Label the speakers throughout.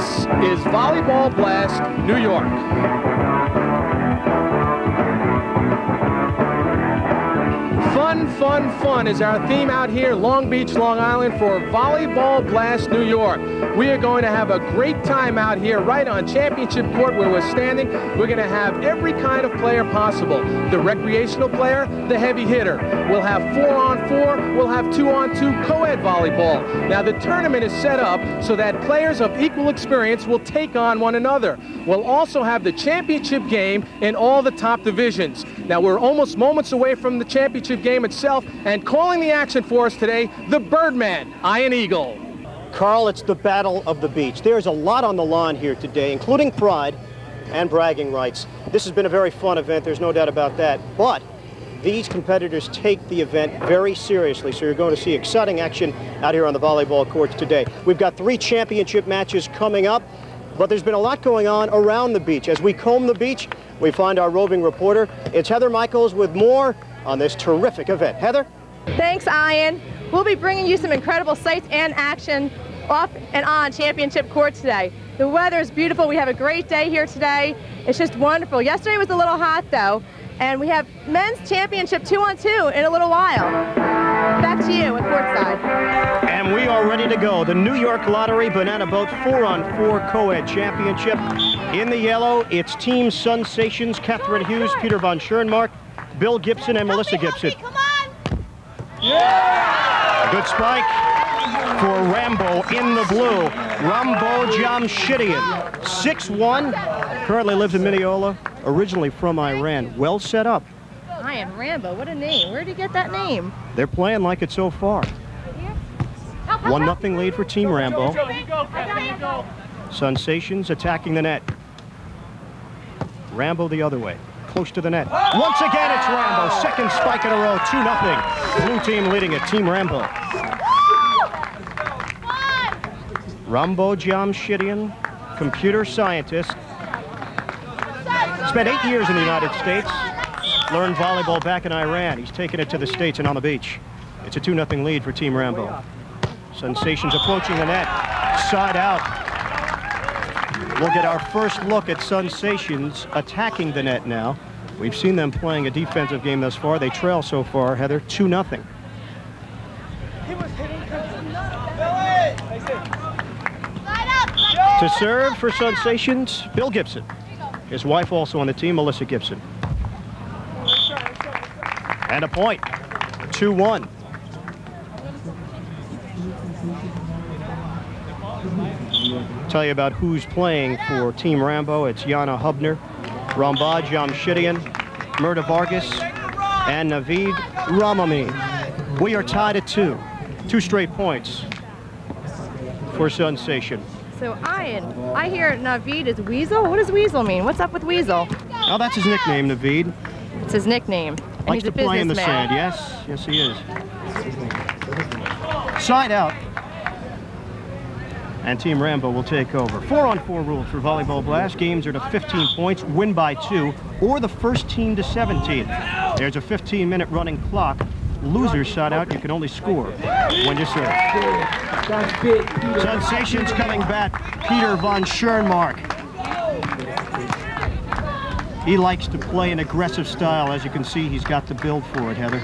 Speaker 1: This is Volleyball Blast, New York. Fun, fun, fun is our theme out here, Long Beach, Long Island, for Volleyball Blast, New York. We are going to have a great time out here right on Championship Court where we're standing. We're going to have every kind of player possible. The recreational player, the heavy hitter. We'll have 4-on-4, we'll have 2-on-2 co-ed volleyball. Now the tournament is set up so that players of equal experience will take on one another. We'll also have the championship game in all the top divisions. Now we're almost moments away from the championship game itself, and calling the action for us today, the Birdman, Iron Eagle.
Speaker 2: Carl, it's the battle of the beach. There's a lot on the line here today, including pride and bragging rights. This has been a very fun event, there's no doubt about that, but these competitors take the event very seriously, so you're going to see exciting action out here on the volleyball courts today. We've got 3 championship matches coming up, but there's been a lot going on around the beach. As we comb the beach, we find our roving reporter. It's Heather Michaels with more on this terrific event. Heather?
Speaker 3: Thanks, Ian. We'll be bringing you some incredible sights and action off and on Championship Court today. The weather is beautiful. We have a great day here today. It's just wonderful. Yesterday was a little hot, though, and we have men's championship 2-on-2 in a little while. Back to you with courtside.
Speaker 2: And we are ready to go. The New York Lottery Banana Boat 4-on-4 Co-Ed Championship. In the yellow, it's Team Sensations, Catherine Hughes, Peter von Schoenmark, Bill Gibson, and Melissa Gibson.
Speaker 3: Come on!
Speaker 2: Yeah! Good spike for Rambod in the blue. Rambod Jamshidian, 6'1", currently lives in Mineola, originally from Iran. Well set up.
Speaker 3: Ian Rambod, what a name. Where did you get that name?
Speaker 2: They're playing like it so far. 1-0 lead for Team Rambod. Sensations attacking the net. Rambod the other way, close to the net. Once again, it's Rambod. Second spike in a row, 2-0. Blue team leading it, Team Rambod. Rambod Jamshidian, computer scientist. Spent 8 years in the United States. Learned volleyball back in Iran. He's taken it to the States and on the beach. It's a 2-0 lead for Team Rambod. Sensations approaching the net. Side out. We'll get our first look at Sensations attacking the net now. We've seen them playing a defensive game thus far. They trail so far, Heather, 2-0. To serve for Sensations, Bill Gibson. His wife also on the team, Melissa Gibson. And a point, 2-1. Tell you about who's playing for Team Rambod. It's Yana Hubner, Rambod Jamshidian, Murda Vargas, and Naveed Ramami. We are tied at 2. 2 straight points for Sensation.
Speaker 3: So, Ian, I hear Naveed is Weasel. What does Weasel mean? What's up with Weasel?
Speaker 2: Oh, that's his nickname, Naveed.
Speaker 3: It's his nickname. And
Speaker 2: Likes
Speaker 3: he's
Speaker 2: to
Speaker 3: a
Speaker 2: play in the
Speaker 3: businessman.
Speaker 2: sand. Yes, yes he is. Side out. And Team Rambod will take over. 4-on-4 rules for Volleyball Blast. Games are to 15 points, win by 2, or the first team to 17. There's a 15-minute running clock. Losers side out, you can only score when you serve. Sensations coming back, Peter von Schoenmark. He likes to play an aggressive style. As you can see, he's got the build for it, Heather.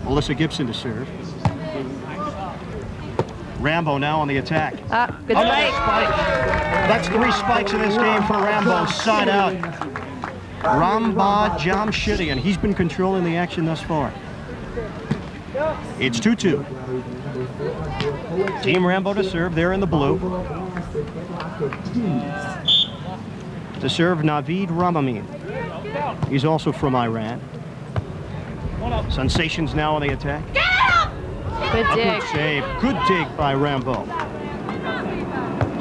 Speaker 2: Melissa Gibson to serve. Rambod now on the attack.
Speaker 3: Good spike.
Speaker 2: That's 3 spikes in this game for Rambod. Side out. Rambod Jamshidian. He's been controlling the action thus far. It's 2-2. Team Rambod to serve. They're in the blue. To serve, Naveed Ramami. He's also from Iran. Sensations now on the attack.
Speaker 3: Good dig.
Speaker 2: Good save. Good dig by Rambod.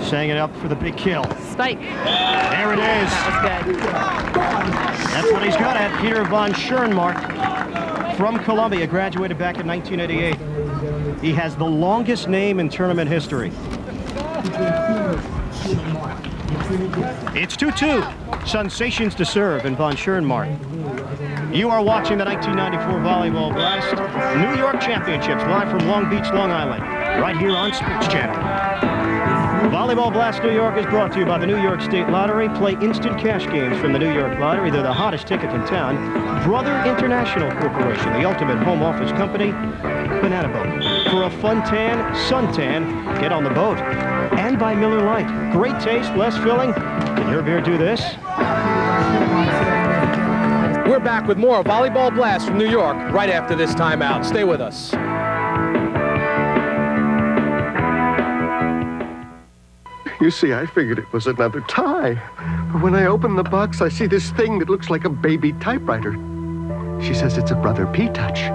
Speaker 2: Setting it up for the big kill.
Speaker 3: Spike.
Speaker 2: There it is.
Speaker 3: That was good.
Speaker 2: That's what he's good at. Peter von Schoenmark from Columbia, graduated back in 1988. He has the longest name in tournament history. It's 2-2. Sensations to serve, and von Schoenmark You are watching the 1994 Volleyball Blast New York Championships live from Long Beach, Long Island, right here on Sports Channel. Volleyball Blast New York is brought to you by the New York State Lottery. Play instant cash games from the New York Lottery. They're the hottest ticket in town. Brother International Corporation, the ultimate home office company. Banana Boat. For a fun tan, suntan, get on the boat. And by Miller Lite. Great taste, less filling. Can your beer do this?
Speaker 1: We're back with more Volleyball Blast from New York right after this timeout. Stay with us.
Speaker 4: You see, I figured it was another tie. But when I open the box, I see this thing that looks like a baby typewriter. She says it's a Brother P-Touch.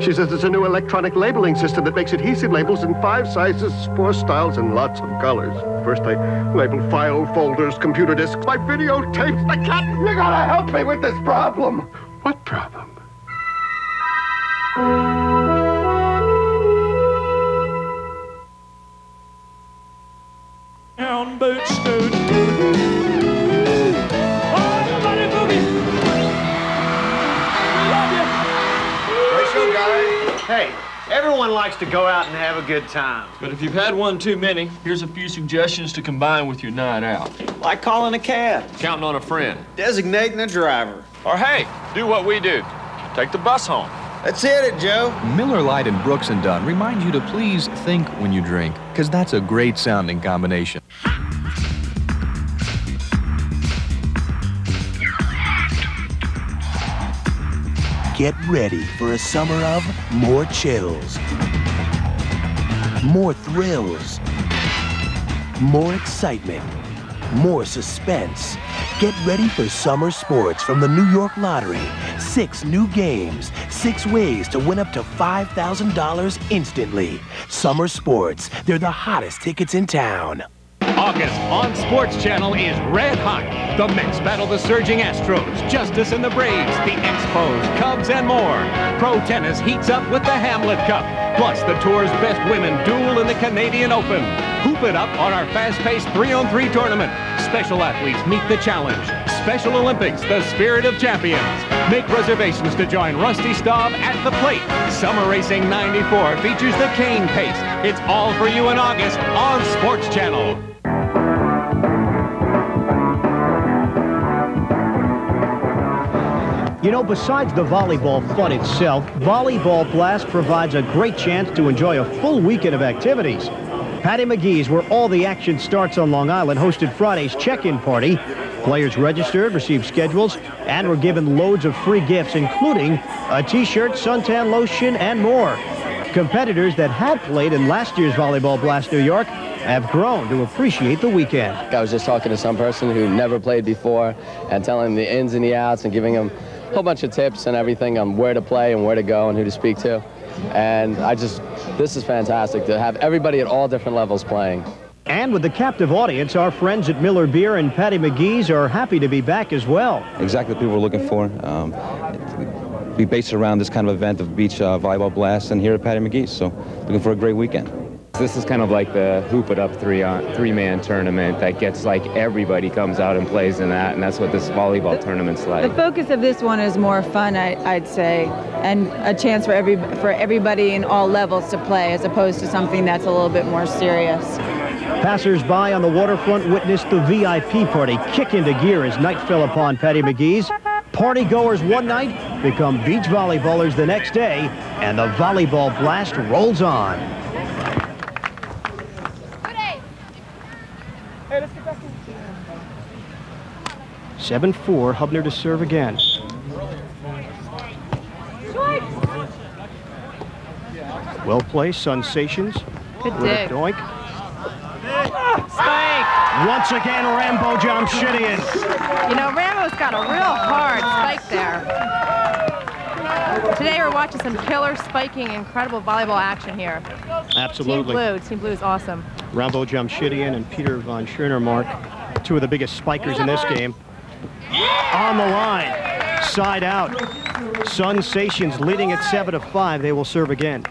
Speaker 4: She says it's a new electronic labeling system that makes adhesive labels in 5 sizes, 4 styles, and lots of colors. First, I labeled file folders, computer disks, my videotapes, the cat. You gotta help me with this problem. What problem?
Speaker 5: Down boots, dude.
Speaker 2: Hey, everyone likes to go out and have a good time.
Speaker 5: But if you've had one too many, here's a few suggestions to combine with your night out.
Speaker 6: Like calling a cab.
Speaker 5: Counting on a friend.
Speaker 6: Designating a driver.
Speaker 5: Or hey, do what we do. Take the bus home.
Speaker 6: Let's hit it, Joe.
Speaker 7: Miller Lite and Brooks & Dunn remind you to please think when you drink, because that's a great sounding combination.
Speaker 8: Get ready for a summer of more chills, more thrills, more excitement, more suspense. Get ready for summer sports from the New York Lottery. 6 new games, 6 ways to win up to $5,000 instantly. Summer sports, they're the hottest tickets in town.
Speaker 9: August on Sports Channel is red hot. The Mets battle the surging Astros, Justice and the Braves, the Expos, Cubs, and more. Pro tennis heats up with the Hamlet Cup. Plus, the tour's best women duel in the Canadian Open. Hoop it up on our fast-paced 3-on-3 tournament. Special athletes meet the challenge. Special Olympics, the spirit of champions. Make reservations to join Rusty Staub at the plate. Summer Racing 94 features the cane pace. It's all for you in August on Sports Channel.
Speaker 2: You know, besides the volleyball fun itself, Volleyball Blast provides a great chance to enjoy a full weekend of activities. PADDY McGee's, where all the action starts on Long Island, hosted Friday's check-in party. Players registered, received schedules, and were given loads of free gifts, including a T-shirt, suntan lotion, and more. Competitors that had played in last year's Volleyball Blast New York have grown to appreciate the weekend.
Speaker 10: I was just talking to some person who never played before and telling them the ins and the outs and giving them a whole bunch of tips and everything on where to play and where to go and who to speak to. And this is fantastic to have everybody at all different levels playing.
Speaker 2: And with the captive audience, our friends at Miller Beer and PADDY McGee's are happy to be back as well.
Speaker 11: Exactly what people were looking for. We based around this kind of event of beach volleyball blast and here at PADDY McGee's, so looking for a great weekend.
Speaker 12: This is kind of like the Hoop It Up three-man tournament that gets like everybody comes out and plays in that, and that's what this volleyball tournament's like.
Speaker 13: The focus of this one is more fun, I'd say, and a chance for everybody in all levels to play, as opposed to something that's a little bit more serious.
Speaker 2: Passers-by on the waterfront witnessed the VIP party kick into gear as night fell upon PADDY McGee's. Party-goers one night become beach volleyballers the next day, and the Volleyball Blast rolls on. 7-4, Hubner to serve again. Well placed, Sensations.
Speaker 3: Good dig.
Speaker 2: Doink. Spike! Once again, Rambod Jamshidian.
Speaker 3: You know, Rambo's got a real hard spike there. Today we're watching some killer spiking, incredible volleyball action here.
Speaker 2: Absolutely.
Speaker 3: Team Blue is awesome.
Speaker 2: Rambod Jamshidian and Peter von Schoenermark, 2 of the biggest spikers in this game. On the line, side out. Sensations leading at 7-5. They will serve again.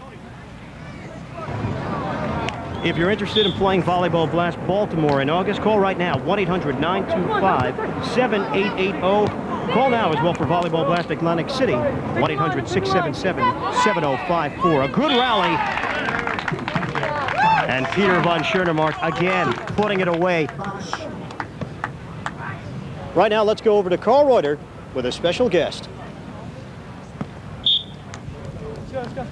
Speaker 2: If you're interested in playing Volleyball Blast Baltimore in August, call right now, 1-800-925-7880. Call now as well for Volleyball Blast Atlantic City, 1-800-677-7054. A good rally. And Peter von Schoenemark again putting it away. Right now, let's go over to Carl Reuter with a special guest.
Speaker 1: Let's go.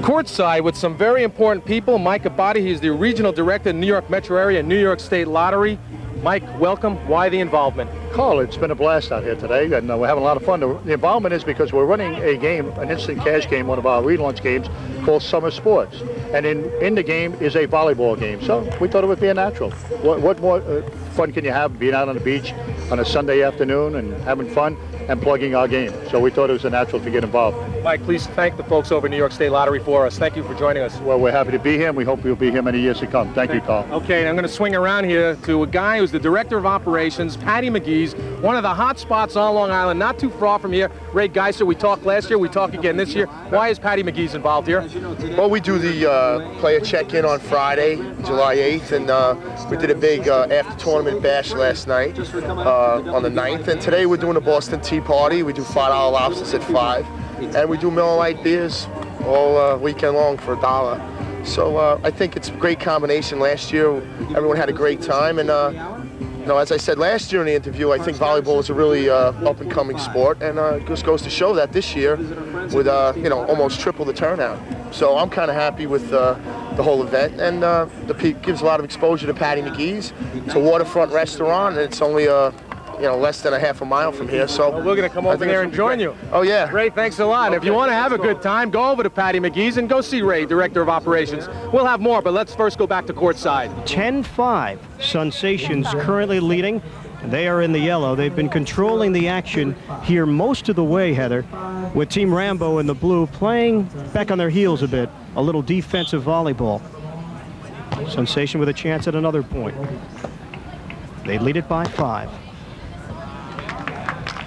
Speaker 1: Courtside with some very important people. Mike PADDY, he's the regional director of New York Metro Area, New York State Lottery. Mike, welcome. Why the involvement?
Speaker 14: Carl, it's been a blast out here today, and we're having a lot of fun. The involvement is because we're running a game, an instant cash game, one of our relaunch games called Summer Sports. And in the game is a volleyball game. So we thought it would be a natural. What more fun can you have being out on the beach on a Sunday afternoon and having fun and plugging our game? So we thought it was a natural to get involved.
Speaker 1: Mike, please thank the folks over at New York State Lottery for us. Thank you for joining us.
Speaker 14: Well, we're happy to be here, and we hope you'll be here many years to come. Thank you, Carl.
Speaker 1: Okay, and I'm going to swing around here to a guy who's the Director of Operations, Paddy McGee's, one of the hot spots on Long Island, not too far from here. Ray Geiser, we talked last year, we talk again this year. Why is Paddy McGee's involved here?
Speaker 15: Well, we do the player check-in on Friday, July 8th, and we did a big after-tournament bash last night on the 9th, and today we're doing a Boston Tea Party. We do $5 lobsters at 5, and we do Miller Lite beers all weekend long for $1. So I think it's a great combination. Last year, everyone had a great time, and you know, as I said last year in the interview, I think volleyball is a really up-and-coming sport, and it just goes to show that this year with, you know, almost triple the turnout. So I'm kind of happy with the whole event, and it gives a lot of exposure to Paddy McGee's. It's a waterfront restaurant, and it's only you know, less than a half a mile from here. So
Speaker 1: well, we're going to come over there and join you.
Speaker 15: Oh, yeah.
Speaker 1: Ray, thanks a lot.
Speaker 15: Okay.
Speaker 1: If you want to have a good time, go over to Paddy McGee's and go see Ray, Director of Operations. We'll have more, but let's first go back to courtside.
Speaker 2: 10-5. Sensations currently leading. They are in the yellow. They've been controlling the action here most of the way, Heather, with Team Rambod in the blue playing back on their heels a bit. A little defensive volleyball. Sensation with a chance at another point. They lead it by 5.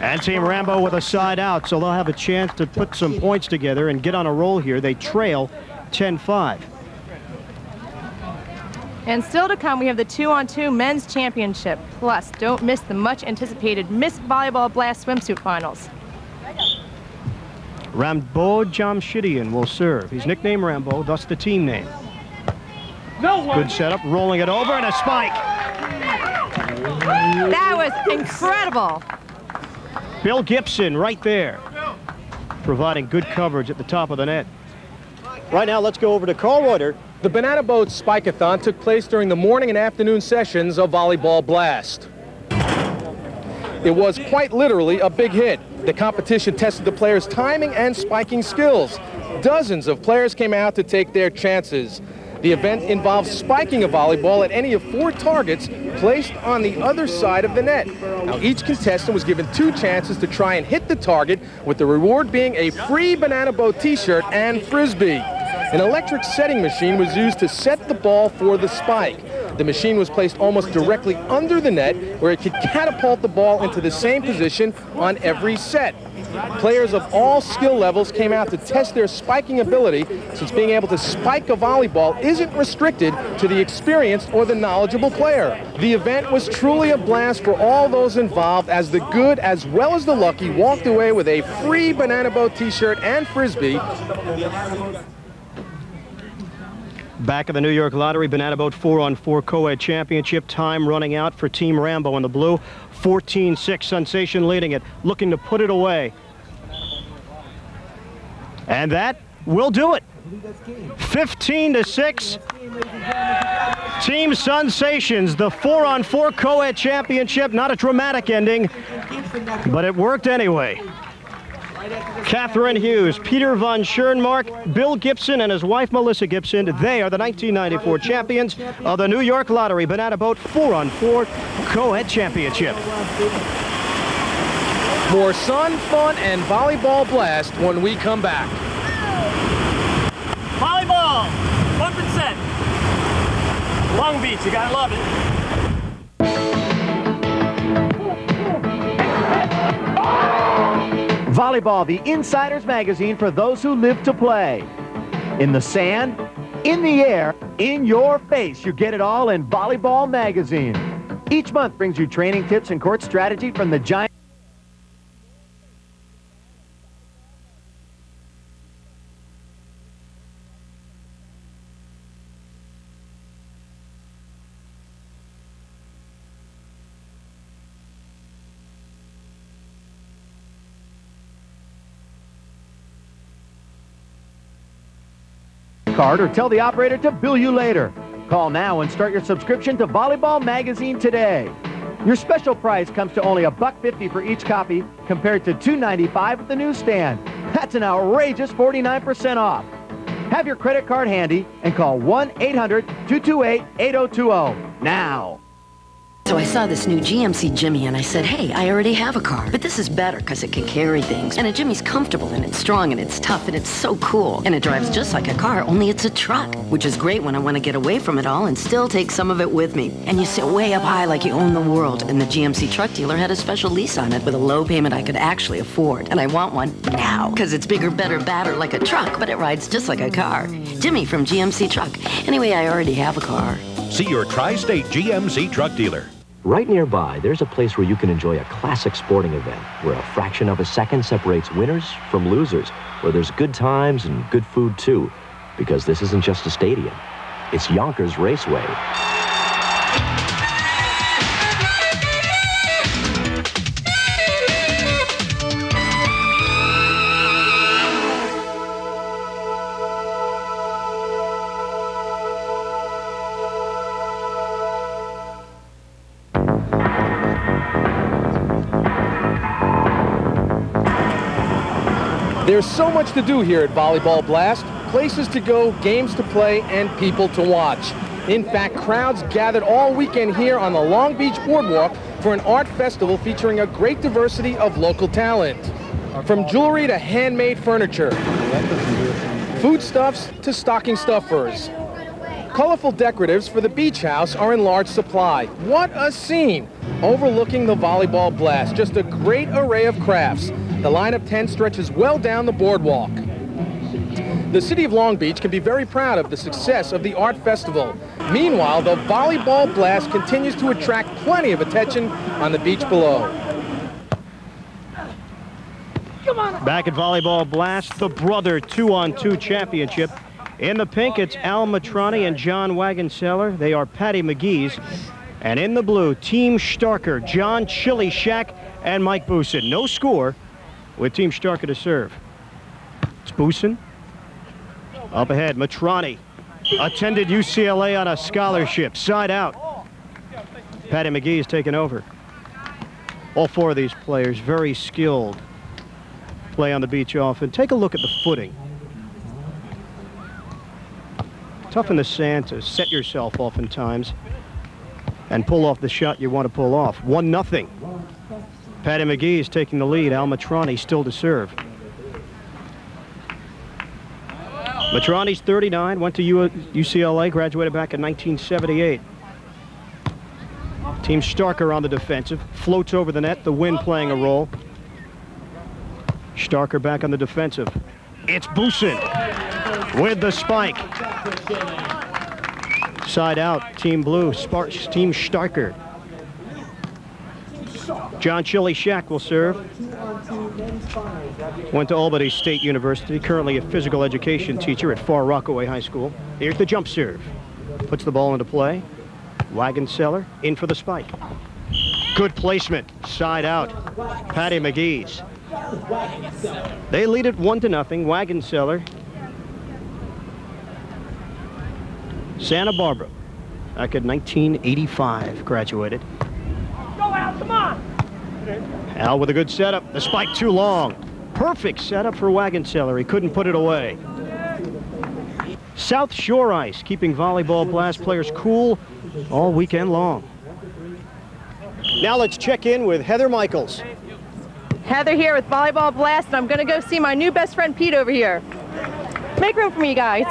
Speaker 2: And Team Rambod with a side out, so they'll have a chance to put some points together and get on a roll here. They trail 10-5.
Speaker 3: And still to come, we have the 2-on-2 men's championship. Plus, don't miss the much-anticipated Miss Volleyball Blast swimsuit finals.
Speaker 2: Rambod Jamshidian will serve. He's nicknamed Rambo, thus the team name. Good setup, rolling it over, and a spike.
Speaker 3: That was incredible.
Speaker 2: Bill Gibson right there, providing good coverage at the top of the net. Right now, let's go over to Carl Reuter.
Speaker 1: The Banana Boat Spike-a-thon took place during the morning and afternoon sessions of Volleyball Blast. It was quite literally a big hit. The competition tested the players' timing and spiking skills. Dozens of players came out to take their chances. The event involves spiking a volleyball at any of 4 targets placed on the other side of the net. Now, each contestant was given 2 chances to try and hit the target, with the reward being a free Banana Boat t-shirt and frisbee. An electric setting machine was used to set the ball for the spike. The machine was placed almost directly under the net, where it could catapult the ball into the same position on every set. Players of all skill levels came out to test their spiking ability, since being able to spike a volleyball isn't restricted to the experienced or the knowledgeable player. The event was truly a blast for all those involved, as the good as well as the lucky walked away with a free Banana Boat t-shirt and frisbee.
Speaker 2: Back of the New York Lottery Banana Boat 4-on-4 co-ed championship. Time running out for Team Rambod in the blue. 14-6, Sensation leading it, looking to put it away. And that will do it. 15-6. Team Sensations, the 4-on-4 co-ed championship. Not a dramatic ending, but it worked anyway. Catherine Hughes, Peter von Schoenemark, Bill Gibson, and his wife Melissa Gibson. They are the 1994 champions of the New York Lottery Banana Boat 4-on-4 co-ed championship.
Speaker 1: More sun, fun, and volleyball blast when we come back.
Speaker 16: Volleyball, 1%. Long Beach, you gotta love it.
Speaker 17: Volleyball, the insider's magazine for those who live to play. In the sand, in the air, in your face, you get it all in Volleyball magazine. Each month brings you training tips and court strategy from the giant card or tell the operator to bill you later. Call now and start your subscription to Volleyball magazine today. Your special price comes to only $1.50 for each copy compared to $2.95 at the newsstand. That's an outrageous 49% off. Have your credit card handy and call 1-800-228-8020 now.
Speaker 18: So I saw this new GMC Jimmy and I said, hey, I already have a car. But this is better because it can carry things. And a Jimmy's comfortable and it's strong and it's tough and it's so cool. And it drives just like a car, only it's a truck. Which is great when I want to get away from it all and still take some of it with me. And you sit way up high like you own the world. And the GMC truck dealer had a special lease on it with a low payment I could actually afford. And I want one now. Because it's bigger, better, badder like a truck, but it rides just like a car. Jimmy from GMC Truck. Anyway, I already have a car.
Speaker 19: See your Tri-State GMC truck dealer.
Speaker 20: Right nearby, there's a place where you can enjoy a classic sporting event, where a fraction of a second separates winners from losers, where there's good times and good food too, because this isn't just a stadium, it's Yonkers Raceway.
Speaker 1: There's so much to do here at Volleyball Blast. Places to go, games to play, and people to watch. In fact, crowds gathered all weekend here on the Long Beach Boardwalk for an art festival featuring a great diversity of local talent. From jewelry to handmade furniture, foodstuffs to stocking stuffers. Colorful decoratives for the beach house are in large supply. What a scene! Overlooking the Volleyball Blast, just a great array of crafts. The line of 10 stretches well down the boardwalk. The city of Long Beach can be very proud of the success of the art festival. Meanwhile, the Volleyball Blast continues to attract plenty of attention on the beach below.
Speaker 2: Back at Volleyball Blast, the Brother 2-on-2 Championship. In the pink, it's Al Matrani and John Wagenseller. They are PADDY McGee's. And in the blue, Team Starker, John Chili Shack and Mike Boosin. No score with Team Starker to serve. It's Boosin. Up ahead, Matrani. Attended UCLA on a scholarship. Side out. PADDY McGee is taking over. All four of these players very skilled. Play on the beach often. Take a look at the footing. Tough in the sand to set yourself oftentimes and pull off the shot you want to pull off. 1-0. PADDY McGee is taking the lead. Al Matrani still to serve. Matrani's 39, went to UCLA, graduated back in 1978. Team Starker on the defensive, floats over the net, the wind playing a role. Starker back on the defensive. It's Boosin with the spike. Side out, Team Blue, Team Starker. John Chili Shack will serve. Went to Albany State University, currently a physical education teacher at Far Rockaway High School. Here's the jump serve. Puts the ball into play. Wagenseller in for the spike. Good placement, side out. PADDY McGee's. They lead it 1-0, Wagenseller. Santa Barbara, back in 1985, graduated.
Speaker 16: Go out, come on!
Speaker 2: Al with a good setup. The spike too long. Perfect setup for Wagenseller. He couldn't put it away. South Shore ice, keeping Volleyball Blast players cool all weekend long. Now let's check in with Heather Michaels.
Speaker 3: Heather here with Volleyball Blast, and I'm going to go see my new best friend Pete over here. Make room for me, you guys.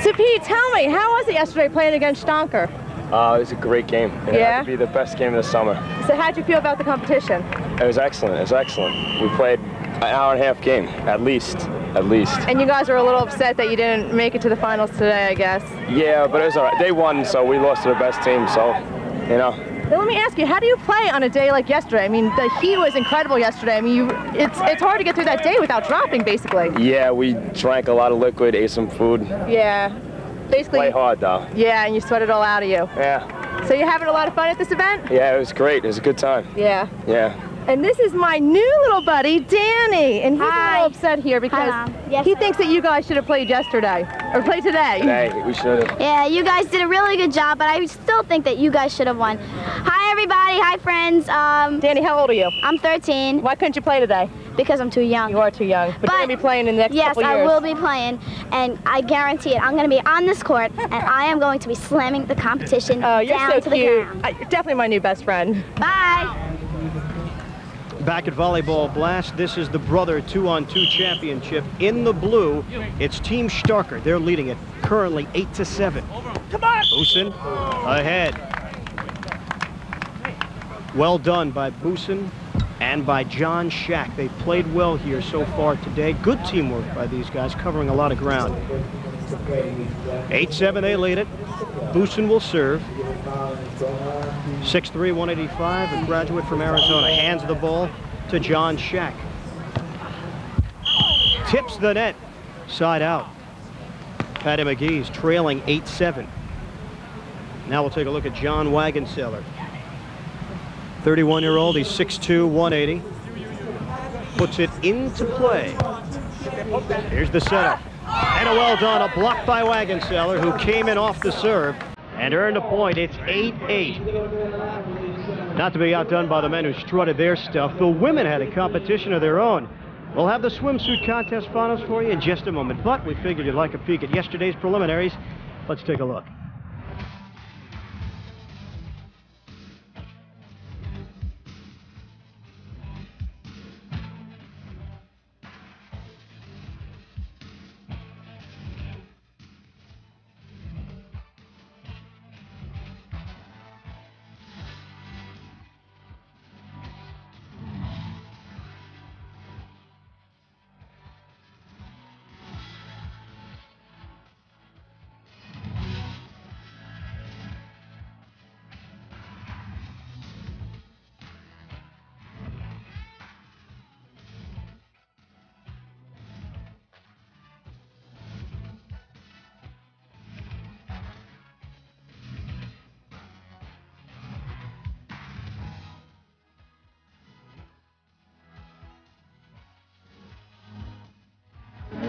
Speaker 3: So Pete, tell me, how was it yesterday playing against Stonker?
Speaker 21: It was a great game. It had to be the best game of the summer.
Speaker 3: So how'd you feel about the competition?
Speaker 21: It was excellent. It was excellent. We played an hour-and-a-half game, at least.
Speaker 3: And you guys were a little upset that you didn't make it to the finals today, I guess. Yeah,
Speaker 21: but it was all right. They won, so we lost to the best team, so, you know.
Speaker 3: Now, let me ask you, how do you play on a day like yesterday? I mean, the heat was incredible yesterday. I mean, it's hard to get through that day without dropping, basically.
Speaker 21: Yeah, we drank a lot of liquid, ate some food.
Speaker 3: Yeah. Basically.
Speaker 21: Play hard, though.
Speaker 3: Yeah, and you sweat it all out of you.
Speaker 21: Yeah.
Speaker 3: So you're having a lot of fun at this event?
Speaker 21: Yeah, it was great. It was a good time.
Speaker 3: Yeah.
Speaker 21: Yeah.
Speaker 3: And this is my new little buddy, Danny. And he's a little upset here because he thinks that you guys should have played yesterday, or played today.
Speaker 21: Today, we should have.
Speaker 4: Yeah, you guys did a really good job, but I still think that you guys should have won. Hi, everybody. Hi, friends.
Speaker 3: Danny, how old are you?
Speaker 4: I'm 13.
Speaker 3: Why couldn't you play today?
Speaker 4: Because I'm too young.
Speaker 3: You are too young. But you're going to be playing in the next couple years.
Speaker 4: Yes, I will be playing, and I guarantee it. I'm going to be on this court, and I am going to be slamming the competition down to the ground.
Speaker 3: You're definitely my new best friend.
Speaker 4: Bye.
Speaker 2: Back at Volleyball Blast, this is the Brother 2-on-2 Championship. In the blue, it's Team Starker. They're leading it currently 8-7.
Speaker 16: Come on!
Speaker 2: Boosin ahead. Well done by Boosin and by John Shack. They played well here so far today. Good teamwork by these guys, covering a lot of ground. 8-7, they lead it. Boosin will serve. 6'3", 185, a graduate from Arizona. Hands the ball to John Shack. Tips the net. Side out. PADDY McGee's trailing 8-7. Now we'll take a look at John Wagenseller. 31-year-old, he's 6'2", 180. Puts it into play. Here's the setup. And a well done, a block by Wagenseller, who came in off the serve and earned a point. It's 8-8. Not to be outdone by the men who strutted their stuff. The women had a competition of their own. We'll have the swimsuit contest finals for you in just a moment, but we figured you'd like a peek at yesterday's preliminaries. Let's take a look.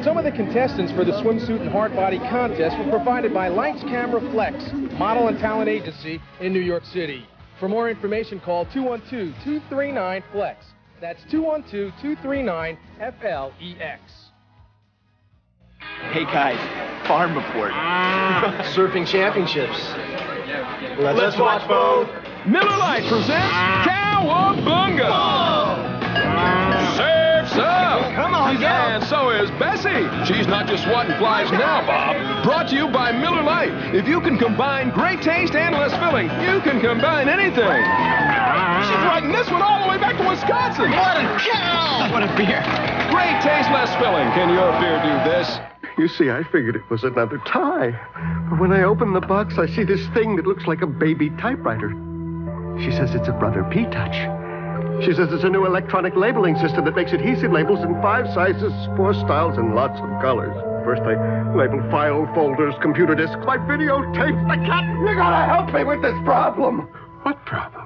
Speaker 1: Some of the contestants for the swimsuit and hard body contest were provided by Lights Camera Flex, model and talent agency in New York City. For more information, call 212-239-FLEX. That's 212-239-FLEX.
Speaker 22: Hey guys, farm report.
Speaker 1: Surfing championships.
Speaker 22: Let's watch both.
Speaker 5: Miller Lite presents Cowabunga! Surf's up!
Speaker 22: Come on,
Speaker 5: and so is Bessie. She's not just swatting flies now, Bob. Brought to you by Miller Lite. If you can combine great taste and less filling, you can combine anything. She's riding this one all the way back to Wisconsin.
Speaker 22: What a cow! What a beer.
Speaker 5: Great taste, less filling. Can your beer do this?
Speaker 23: You see, I figured it was another tie. But when I open the box, I see this thing that looks like a baby typewriter. She says it's a Brother P-Touch. She says it's a new electronic labeling system that makes adhesive labels in 5 sizes, 4 styles, and lots of colors. First, I labeled file folders, computer disks, my videotapes. I can't. You gotta help me with this problem. What problem?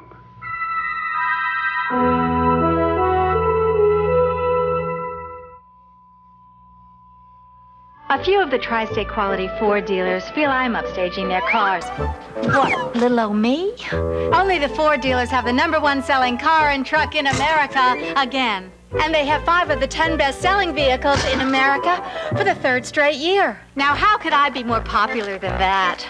Speaker 24: A few of the tri-state quality Ford dealers feel I'm upstaging their cars. What, little old me? Only the Ford dealers have the #1 selling car and truck in America again. And they have 5 of the 10 best-selling vehicles in America for the 3rd straight year. Now, how could I be more popular than that?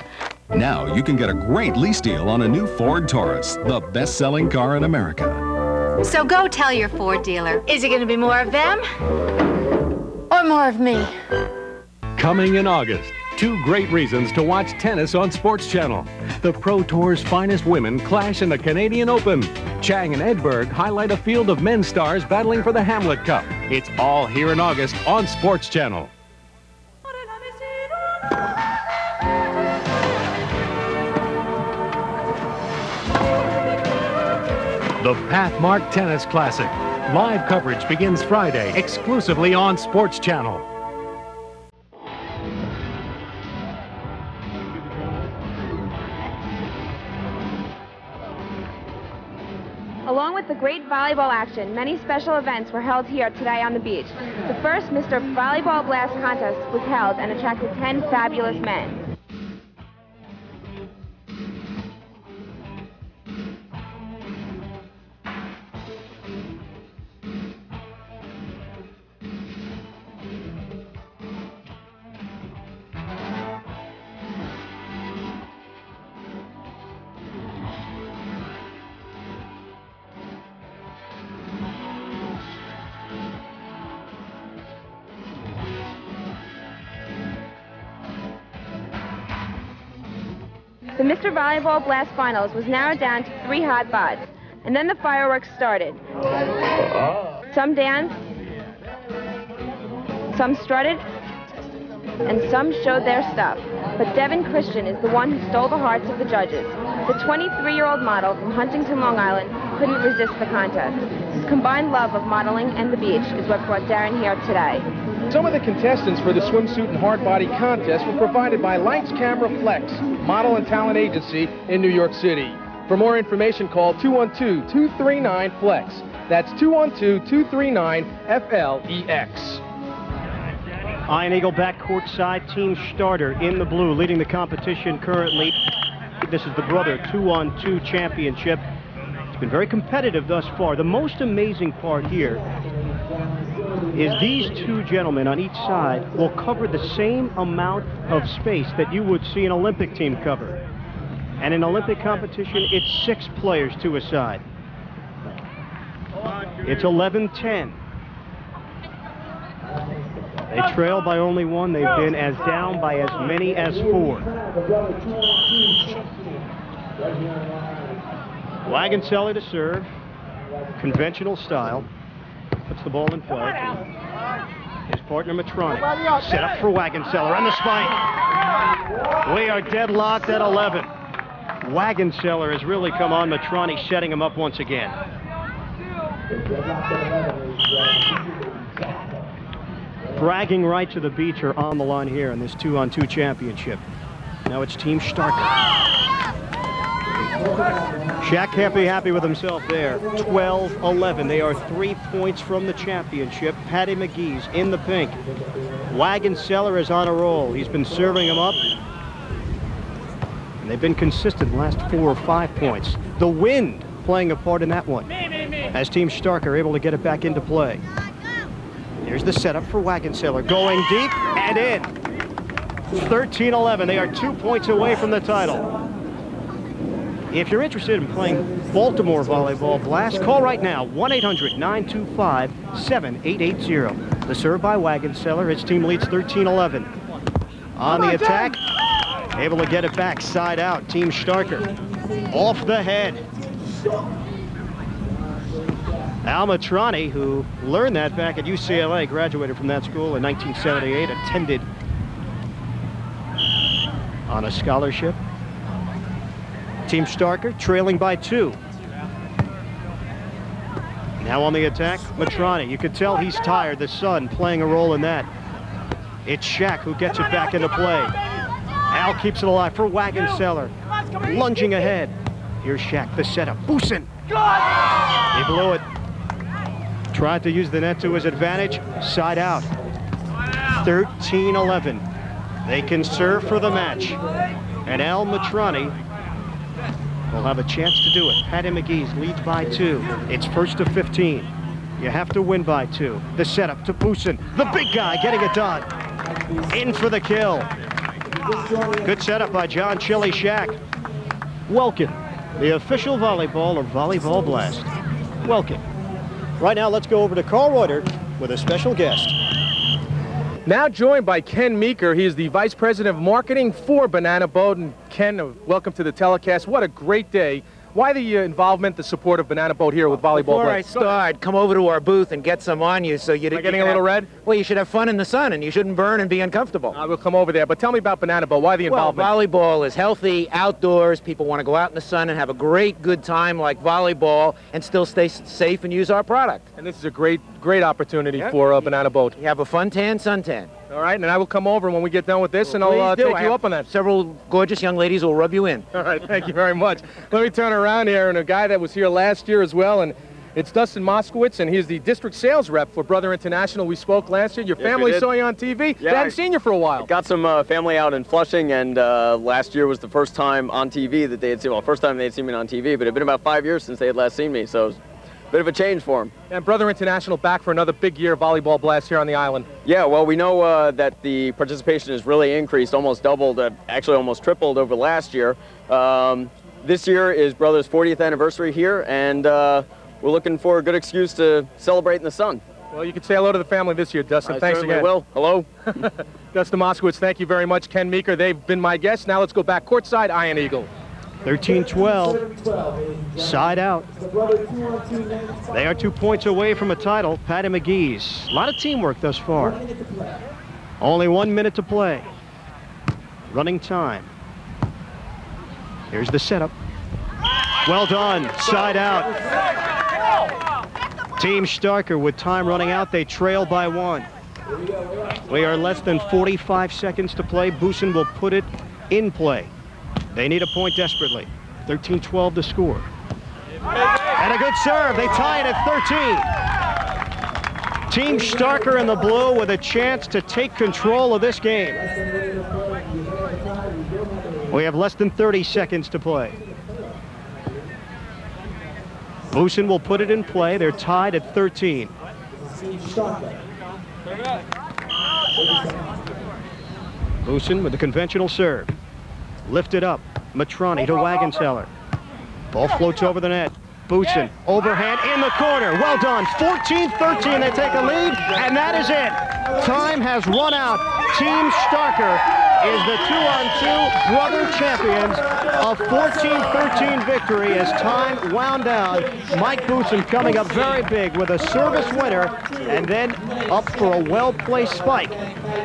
Speaker 25: Now you can get a great lease deal on a new Ford Taurus, the best-selling car in America.
Speaker 24: So go tell your Ford dealer. Is it going to be more of them or more of me?
Speaker 9: Coming in August, 2 great reasons to watch tennis on Sports Channel. The Pro Tour's finest women clash in the Canadian Open. Chang and Edberg highlight a field of men's stars battling for the Hamlet Cup. It's all here in August on Sports Channel. The Pathmark Tennis Classic. Live coverage begins Friday exclusively on Sports Channel.
Speaker 6: Along with the great volleyball action, many special events were held here today on the beach. The first Mr. Volleyball Blast contest was held and attracted 10 fabulous men. The Mr. Volleyball Blast Finals was narrowed down to 3 hot bods, and then the fireworks started. Some danced, some strutted, and some showed their stuff. But Devin Christian is the one who stole the hearts of the judges. The 23-year-old model from Huntington, Long Island, couldn't resist the contest. His combined love of modeling and the beach is what brought Darren here today.
Speaker 1: Some of the contestants for the swimsuit and hard body contest were provided by Lights Camera Flex, model and talent agency in New York City. For more information, call 212-239-FLEX. That's 212-239-FLEX.
Speaker 2: Iron Eagle back courtside, Team Starter in the blue, leading the competition currently. This is the Brother 2-on-2 Championship. It's been very competitive thus far. The most amazing part here is these two gentlemen on each side will cover the same amount of space that you would see an Olympic team cover. And in Olympic competition, it's 6 players to a side. It's 11-10. They trail by only 1. They've been as down by as many as 4. Wagenseller to serve. Conventional style. Puts the ball in play. His partner Metronic. Set up for Wagenseller on the spike. We are deadlocked at 11. Wagenseller has really come on Metronic, setting him up once again. Bragging rights of the beach are on the line here in this 2-on-2 championship. Now it's Team Starker. Shaq can't be happy with himself there. 12-11. They are 3 points from the championship. PADDY McGee's in the pink. Wagenseller is on a roll. He's been serving them up. And they've been consistent the last 4 or 5 points. The wind playing a part in that one. As Team Starker able to get it back into play. Here's the setup for Wagenseller. Going deep and in. 13-11. They are 2 points away from the title. If you're interested in playing Baltimore Volleyball Blast, call right now, 1-800-925-7880. The serve by Wagenseller. His team leads 13-11. On the attack, able to get it back, side out. Team Starker off the head. Al Metroni, who learned that back at UCLA, graduated from that school in 1978, attended on a scholarship. Team Starker trailing by 2. Now on the attack, Metroni. You could tell he's tired, the sun playing a role in that. It's Shaq who gets it back into play. Al keeps it alive for Wagenseller. Lunging ahead. Here's Shaq, the setup. Boosin. He blew it. Tried to use the net to his advantage. Side out. 13-11. They can serve for the match. And Al Metroni will have a chance to do it. PADDY McGee's leads by 2. It's 1st to 15. You have to win by 2. The setup to Boosin. The big guy getting it done. In for the kill. Good setup by John Chili Shaq. Welkin, the official volleyball of Volleyball Blast. Welkin. Right now, let's go over to Carl Reuter with a special guest.
Speaker 1: Now joined by Ken Meeker. He is the Vice President of Marketing for Banana Boat. And Ken, welcome to the telecast. What a great day. Why the involvement, the support of Banana Boat here with Volleyball
Speaker 7: Before
Speaker 1: Blast?
Speaker 7: I start, come over to our booth and get some on you so you
Speaker 1: Am I getting a little red?
Speaker 7: Well, you should have fun in the sun and you shouldn't burn and be uncomfortable.
Speaker 1: I will come over there, but tell me about Banana Boat. Why the involvement?
Speaker 7: Well, volleyball is healthy, outdoors. People want to go out in the sun and have a great, good time like volleyball and still stay safe and use our product.
Speaker 1: And this is a great opportunity for Banana Boat.
Speaker 7: You have a fun tan, suntan.
Speaker 1: All right, and I will come over when we get done with this, and I'll take you up on that.
Speaker 7: Several gorgeous young ladies will rub you in.
Speaker 1: All right, thank you very much. Let me turn around here, and a guy that was here last year as well, and it's Dustin Moskowitz, and he's the district sales rep for Brother International. We spoke last year. Your family saw you on TV.
Speaker 8: Yeah,
Speaker 1: They hadn't seen you for a while.
Speaker 8: Got some family out in Flushing, and last year was the first time on TV that they had seen, well, first time they had seen me on TV, but it had been about 5 years since they had last seen me, so it was a bit of a change for them.
Speaker 1: And Brother International back for another big year of volleyball blast here on the island.
Speaker 8: Yeah, well, we know that the participation has really increased, almost doubled, actually almost tripled over last year. This year is Brother's 40th anniversary here, and we're looking for a good excuse to celebrate in the sun.
Speaker 1: Well, you can say hello to the family this year, Dustin. Thanks
Speaker 8: certainly
Speaker 1: again.
Speaker 8: will. Hello.
Speaker 1: Dustin Moskowitz, thank you very much. Ken Meeker, they've been my guests. Now let's go back courtside, Iron Eagle.
Speaker 2: 13-12, side out. They are 2 points away from a title, PADDY McGee's. A lot of teamwork thus far. Only 1 minute to play. Running time. Here's the setup. Well done, side out. Team Starker with time running out, they trail by 1. We are less than 45 seconds to play. Boosin will put it in play. They need a point desperately. 13-12 to score. And a good serve. They tie it at 13. Team Starker in the blue with a chance to take control of this game. We have less than 30 seconds to play. Boosin will put it in play. They're tied at 13. Boosin with the conventional serve. Lifted up. Matrani to Wagenseller. Ball floats over the net. Boosin, overhand in the corner. Well done. 14-13. They take a lead, and that is it. Time has run out. Team Starker is the 2-on-2 brother champions. A 14-13 victory as time wound down. Mike Boosin coming up very big with a service winner, and then up for a well-placed spike.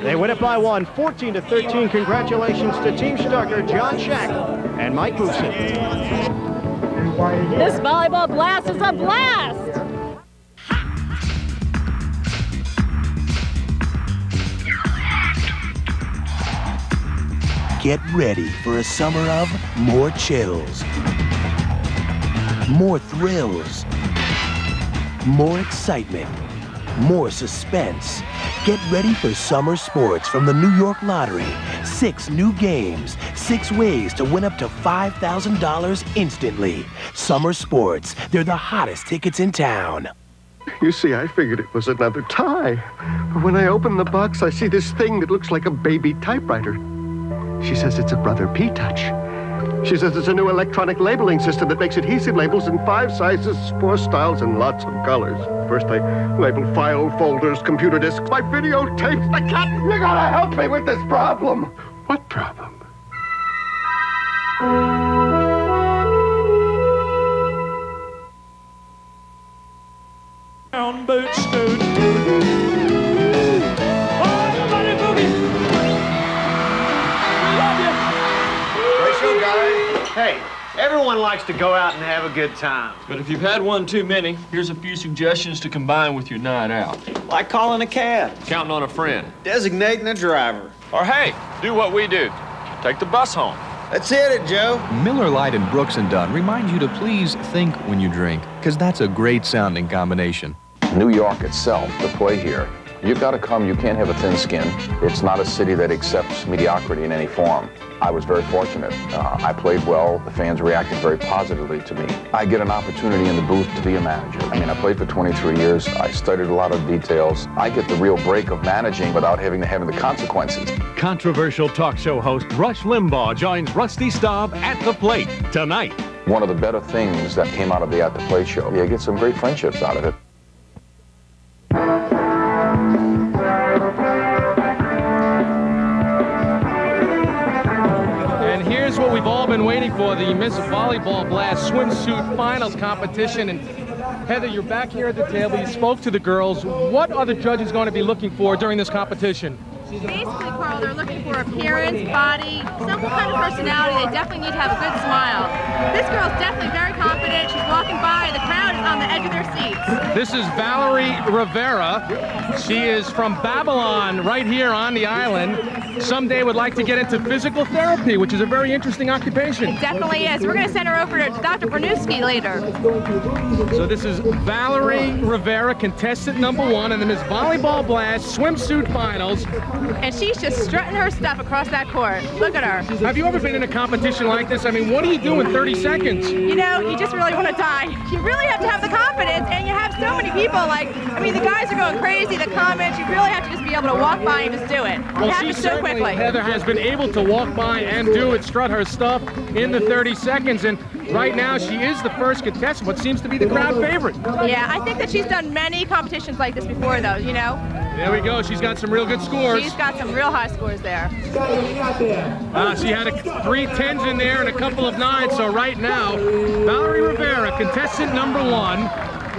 Speaker 2: They win it by 1, 14-13. Congratulations to Team Starker, John Shack, and Mike Boosin.
Speaker 10: This volleyball blast is a blast!
Speaker 11: Get ready for a summer of more chills, more thrills, more excitement, more suspense. Get ready for summer sports from the New York Lottery. 6 new games, 6 ways to win up to $5,000 instantly. Summer sports, they're the hottest tickets in town.
Speaker 23: You see, I figured it was another tie. But when I open the box, I see this thing that looks like a baby typewriter. She says it's a Brother P-Touch. She says it's a new electronic labeling system that makes adhesive labels in 5 sizes, 4 styles, and lots of colors. First, I label file folders, computer disks, my videotapes. I can't. You gotta help me with this problem. What problem?
Speaker 22: Down boots, dude.
Speaker 12: Hey, everyone likes to go out and have a good time.
Speaker 22: But if you've had one too many, here's a few suggestions to combine with your night out.
Speaker 12: Like calling a cab.
Speaker 22: Counting on a friend.
Speaker 12: Designating a driver.
Speaker 22: Or hey, do what we do. Take the bus home.
Speaker 12: Let's hit it, Joe.
Speaker 13: Miller Lite and Brooks & Dunn remind you to please think when you drink, because that's a great sounding combination.
Speaker 26: New York itself, to play here, you've got to come. You can't have a thin skin. It's not a city that accepts mediocrity in any form. I was very fortunate. I played well. The fans reacted very positively to me. I get an opportunity in the booth to be a manager. I mean, I played for 23 years. I studied a lot of details. I get the real break of managing without having the consequences.
Speaker 9: Controversial talk show host Rush Limbaugh joins Rusty Staub at the plate tonight.
Speaker 26: One of the better things that came out of the At the Plate show, you get some great friendships out of it.
Speaker 1: Here's what we've all been waiting for, the Miss Volleyball Blast Swimsuit Finals competition. And Heather, you're back here at the table. You spoke to the girls. What are the judges going to be looking for during this competition?
Speaker 3: Basically, Carl, they're looking for appearance, body, some kind of personality. They definitely need to have a good smile. This girl's definitely very confident. She's walking by. The crowd is on the edge of their seats.
Speaker 1: This is VALERIE RIVERA She is from Babylon, right here on the island. Someday would like to get into physical therapy, which is a very interesting occupation.
Speaker 3: It definitely is. We're going to send her over to Dr. Bernuski later.
Speaker 1: So this is Valerie Rivera, contestant number 1 in the Miss Volleyball Blast Swimsuit Finals.
Speaker 3: And she's just strutting her stuff across that court. Look at her.
Speaker 1: Have you ever been in a competition like this? I mean, what do you do in 30 seconds?
Speaker 3: You know, you just really want to die. You really have to have the confidence, and you have so many people, like, I mean, the guys are going crazy, the comments, you really have to just be able to walk by and just do it.
Speaker 1: Well,
Speaker 3: it happens so quickly.
Speaker 1: Heather has been able to walk by and do it, strut her stuff in the 30 seconds, and right now she is the first contestant, what seems to be the crowd favorite.
Speaker 3: Yeah, I think that she's done many competitions like this before, though, you know?
Speaker 1: There we go, she's got some real good scores.
Speaker 3: She's got some real high scores there.
Speaker 1: She had 3 10s in there and a couple of 9s, so right now, Valerie Rivera, contestant number 1.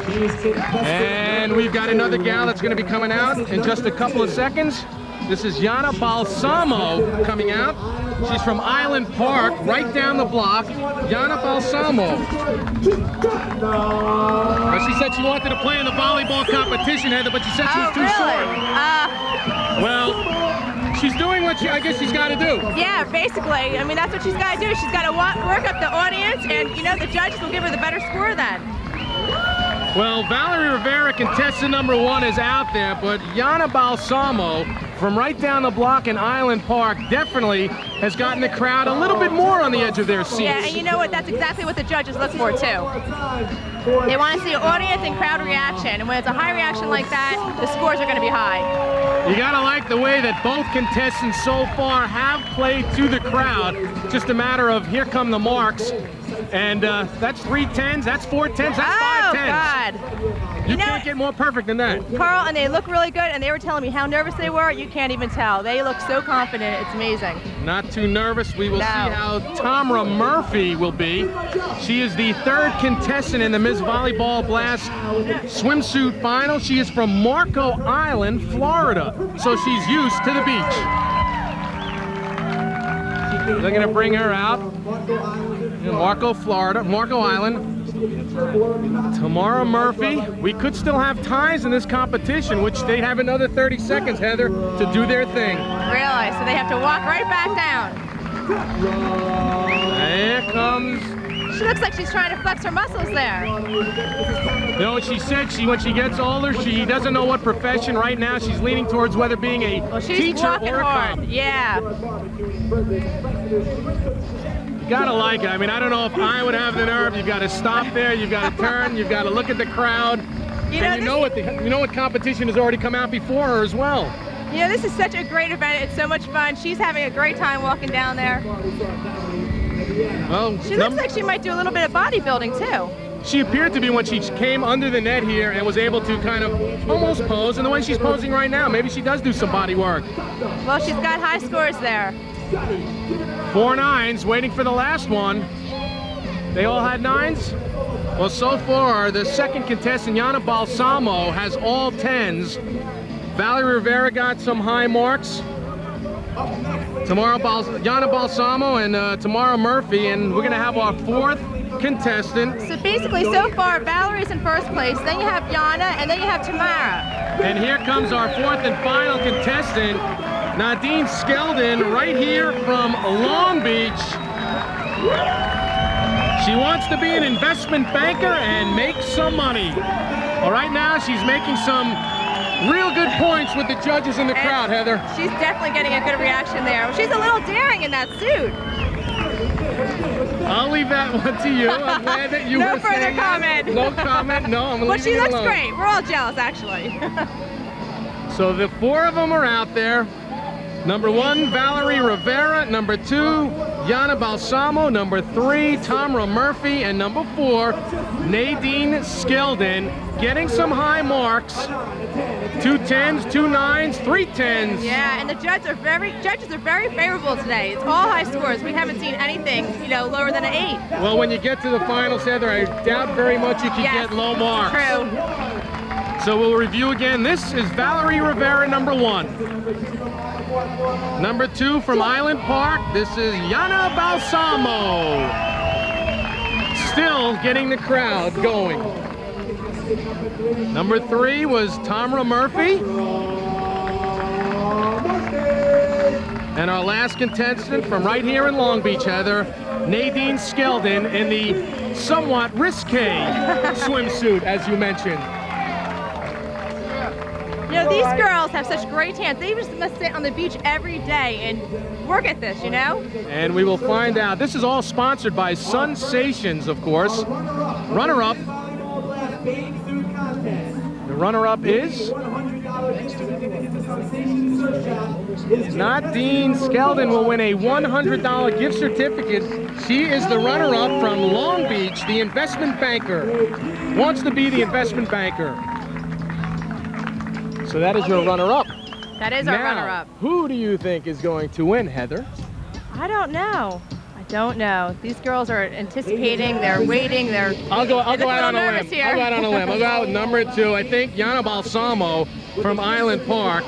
Speaker 1: And we've got another gal that's going to be coming out in just a couple of seconds. This is Yana Balsamo coming out. She's from Island Park, right down the block. Yana Balsamo. Well, she said she wanted to play in the volleyball competition, Heather, but she said she was too short. Well, she's doing what I guess she's got to do.
Speaker 3: Yeah, basically. I mean, that's what she's got to do. She's got to work up the audience, and, you know, the judges will give her the better score then.
Speaker 1: Well, Valerie Rivera, contestant number 1, is out there, but Yana Balsamo, from right down the block in Island Park, definitely has gotten the crowd a little bit more on the edge of their seats.
Speaker 3: Yeah, and you know what? That's exactly what the judges look for, too. They want to see audience and crowd reaction, and when it's a high reaction like that, the scores are going to be high.
Speaker 1: You gotta like the way that both contestants so far have played to the crowd. Just a matter of here come the marks. And that's 3 10s, that's 4 10s, that's 5 10s.
Speaker 3: God.
Speaker 1: You can't get more perfect than that.
Speaker 3: Carl, and they look really good, and they were telling me how nervous they were. You can't even tell. They look so confident. It's amazing.
Speaker 1: Not too nervous. We will see how Tamra Murphy will be. She is the 3rd contestant in the Miss Volleyball Blast Swimsuit Final. She is from Marco Island, Florida, so she's used to the beach. They're going to bring her out. Marco, Florida, Marco Island. Tamara Murphy. We could still have ties in this competition, which they have another 30 seconds, Heather, to do their thing.
Speaker 3: Really? So they have to walk right back down.
Speaker 1: There comes.
Speaker 3: She looks like she's trying to flex her muscles there.
Speaker 1: You know what she said? When she gets older, she doesn't know what profession. Right now, she's leaning towards whether being a teacher or a cop.
Speaker 3: Yeah.
Speaker 1: You gotta like it. I mean, I don't know if I would have the nerve. You've got to stop there. You've got to turn. You've got to look at the crowd. You know what competition has already come out before her as well.
Speaker 3: You know, this is such a great event. It's so much fun. She's having a great time walking down there.
Speaker 1: Well,
Speaker 3: she looks like she might do a little bit of bodybuilding too.
Speaker 1: She appeared to be when she came under the net here and was able to kind of almost pose. And the way she's posing right now, maybe she does do some body work.
Speaker 3: Well, she's got high scores there.
Speaker 1: 4 9s, waiting for the last one. They all had 9s? Well, so far, the 2nd contestant, Yana Balsamo, has all 10s. Valerie Rivera got some high marks. Yana Balsamo and Tamara Murphy, and we're going to have our 4th contestant.
Speaker 3: So basically, so far, Valerie's in 1st place, then you have Yana, and then you have Tamara.
Speaker 1: And here comes our 4th and final contestant, Nadine Skeldon, right here from Long Beach. She wants to be an investment banker and make some money. Well, right now, she's making some real good points with the judges in the crowd, Heather.
Speaker 3: She's definitely getting a good reaction there. She's a little daring in that suit.
Speaker 1: I'll leave that one to you. I'm glad that you
Speaker 3: No further comment.
Speaker 1: No comment. No, I'm leaving it alone.
Speaker 3: Well, she looks great. We're all jealous, actually.
Speaker 1: So the 4 of them are out there. Number 1, Valerie Rivera. Number 2, Yana Balsamo. Number 3, Tamra Murphy. And number 4, Nadine Skeldon. Getting some high marks. 2 10s, 2 9s, 3 10s.
Speaker 3: Yeah, and the judges are very favorable today. It's all high scores. We haven't seen anything, you know, lower than an 8.
Speaker 1: Well, when you get to the finals, Heather, I doubt very much you can get low marks.
Speaker 3: True.
Speaker 1: So we'll review again. This is Valerie Rivera, number 1. Number 2 from Island Park, this is Yana Balsamo. Still getting the crowd going. Number 3 was Tamra Murphy. And our last contestant from right here in Long Beach, Heather, Nadine Skeldon in the somewhat risque swimsuit, as you mentioned.
Speaker 3: You know, these girls have such great hands. They just must sit on the beach every day and work at this, you know?
Speaker 1: And we will find out. This is all sponsored by Sensations, of course. Runner-up. The runner-up is Nadine Skeldon will win a $100 gift certificate. She is the runner-up from Long Beach, the investment banker. Wants to be the investment banker. So that is your runner-up.
Speaker 3: That is our runner-up.
Speaker 1: Who do you think is going to win, Heather?
Speaker 3: I don't know. I don't know. These girls are anticipating, they're waiting, they're
Speaker 1: I'll go out on a limb.
Speaker 3: Here.
Speaker 1: I'll go out on a limb. I'll go out with number 2. I think Yana Balsamo from Island Park,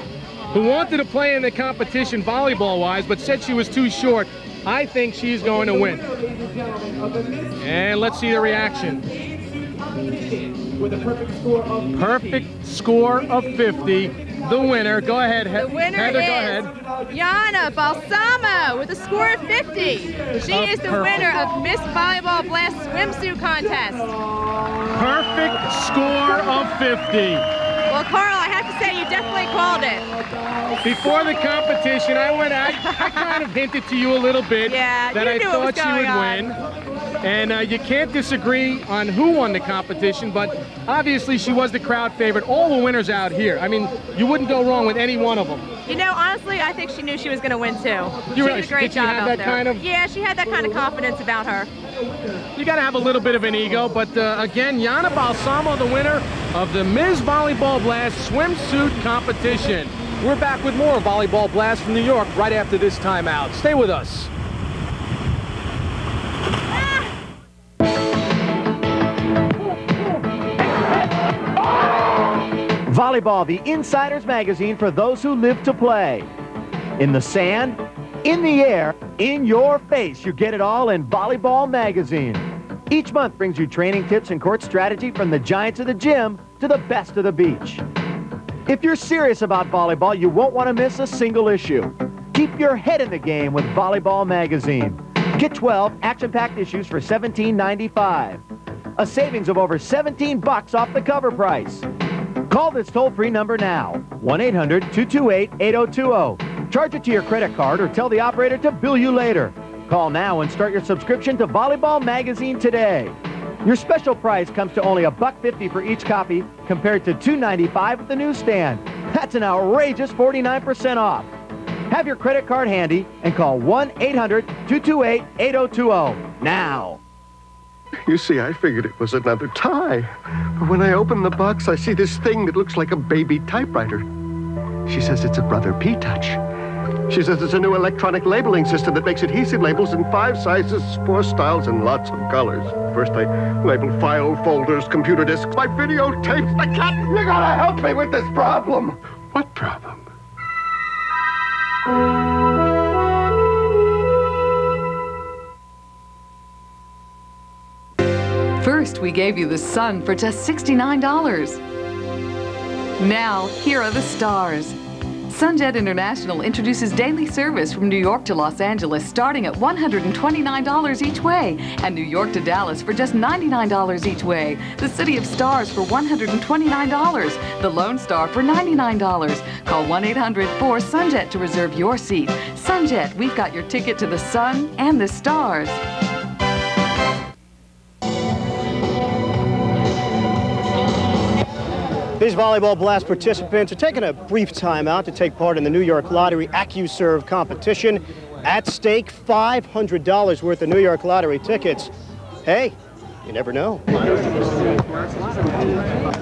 Speaker 1: who wanted to play in the competition volleyball-wise, but said she was too short. I think she's going to win. And let's see the reaction.
Speaker 14: With a
Speaker 1: perfect score of 50. The winner, go ahead,
Speaker 3: the winner
Speaker 1: Heather,
Speaker 3: is
Speaker 1: go ahead.
Speaker 3: Yana Balsamo with a score of 50. She is the winner of Miss Volleyball Blast Swimsuit Contest.
Speaker 1: Perfect score of 50.
Speaker 3: Well, Carl, I have to say you definitely called it.
Speaker 1: Before the competition, I kind of hinted to you a little bit that I thought she would win. And you can't disagree on who won the competition, but obviously she was the crowd favorite. All the winners out here. I mean, you wouldn't go wrong with any one of them.
Speaker 3: You know, honestly, I think she knew she was going to win too. She did a great job out there. Yeah, she had that kind of confidence about her.
Speaker 1: You got to have a little bit of an ego, but again, Yana Balsamo, the winner of the Ms. Volleyball Blast Swimsuit Competition. We're back with more Volleyball Blast from New York right after this timeout. Stay with us.
Speaker 15: Volleyball, the insider's magazine for those who live to play. In the sand, in the air, in your face, you get it all in Volleyball magazine. Each month brings you training tips and court strategy from the giants of the gym to the best of the beach. If you're serious about volleyball, you won't want to miss a single issue. Keep your head in the game with Volleyball magazine. Get 12 action-packed issues for $17.95. A savings of over $17 off the cover price. Call this toll-free number now, 1-800-228-8020. Charge it to your credit card or tell the operator to bill you later. Call now and start your subscription to Volleyball magazine today. Your special price comes to only $1.50 for each copy compared to $2.95 at the newsstand. That's an outrageous 49% off. Have your credit card handy and call 1-800-228-8020 now.
Speaker 23: You see, I figured it was another tie. But when I open the box, I see this thing that looks like a baby typewriter. She says it's a Brother P-Touch. She says it's a new electronic labeling system that makes adhesive labels in 5 sizes, 4 styles, and lots of colors. First, I label file folders, computer disks, my videotapes. I can't. You gotta help me with this problem. What problem?
Speaker 17: First, we gave you the sun for just $69. Now, here are the stars. Sunjet International introduces daily service from New York to Los Angeles starting at $129 each way, and New York to Dallas for just $99 each way. The City of Stars for $129. The Lone Star for $99. Call 1-800-4-SUNJET to reserve your seat. Sunjet, we've got your ticket to the sun and the stars.
Speaker 2: These Volleyball Blast participants are taking a brief time out to take part in the New York Lottery AccuServe competition. At stake, $500 worth of New York Lottery tickets. Hey, you never know.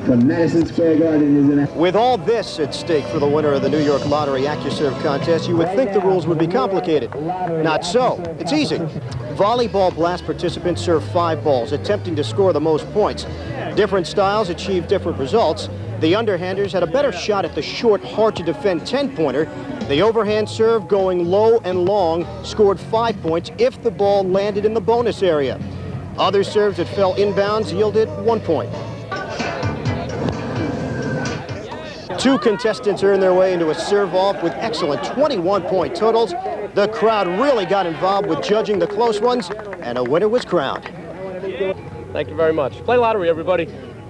Speaker 18: The Madison Square Garden is in.
Speaker 2: With all this at stake for the winner of the New York Lottery AccuServe contest, you would think the rules would be complicated. Not so. It's easy. Volleyball Blast participants serve 5 balls, attempting to score the most points. Different styles achieve different results. The underhanders had a better shot at the short, hard-to-defend 10-pointer. The overhand serve, going low and long, scored 5 points if the ball landed in the bonus area. Other serves that fell inbounds yielded 1 point. Two contestants earned their way into a serve-off with excellent 21-point totals. The crowd really got involved with judging the close ones, and a winner was crowned.
Speaker 4: Thank you very much. Play lottery, everybody.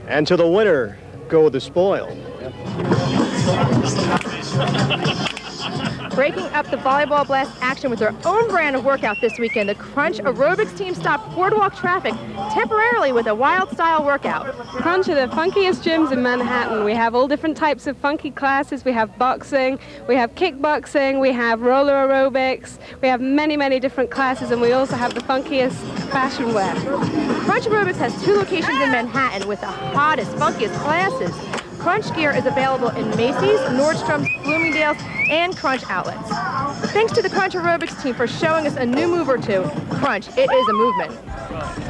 Speaker 2: And to the winner go the spoil.
Speaker 3: Breaking up the Volleyball Blast action with their own brand of workout this weekend, the Crunch Aerobics team stopped boardwalk traffic temporarily with a wild-style workout.
Speaker 5: Crunch are the funkiest gyms in Manhattan. We have all different types of funky classes. We have boxing, we have kickboxing, we have roller aerobics, we have many, many different classes, and we also have the funkiest fashion wear.
Speaker 3: Crunch Aerobics has 2 locations in Manhattan with the hottest, funkiest classes. Crunch gear is available in Macy's, Nordstrom's, Bloomingdale's, and Crunch outlets. Thanks to the Crunch Aerobics team for showing us a new move or two. Crunch, it is a movement.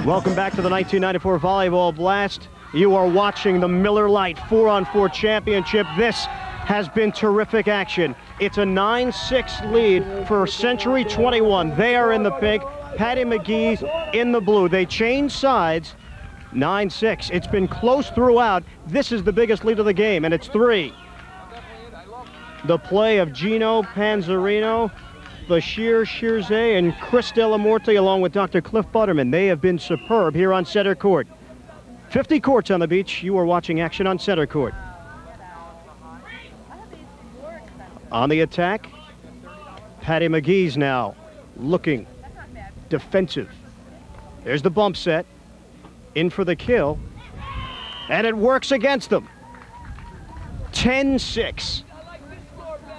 Speaker 2: Welcome back to the 1994 Volleyball Blast. You are watching the Miller Lite 4-on-4 championship. This has been terrific action. It's a 9-6 lead for Century 21. They are in the pink, PADDY McGee's in the blue. They changed sides. 9-6. It's been close throughout. This is the biggest lead of the game, and it's 3. The play of Gino Panzarino, Bashir Shirzeh, and Chris Delamorte, along with Dr. Cliff Butterman. They have been superb here on center court. 50 courts on the beach. You are watching action on center court. On the attack, PADDY McGee's now looking defensive. There's the bump set. In for the kill, and it works against them. 10-6.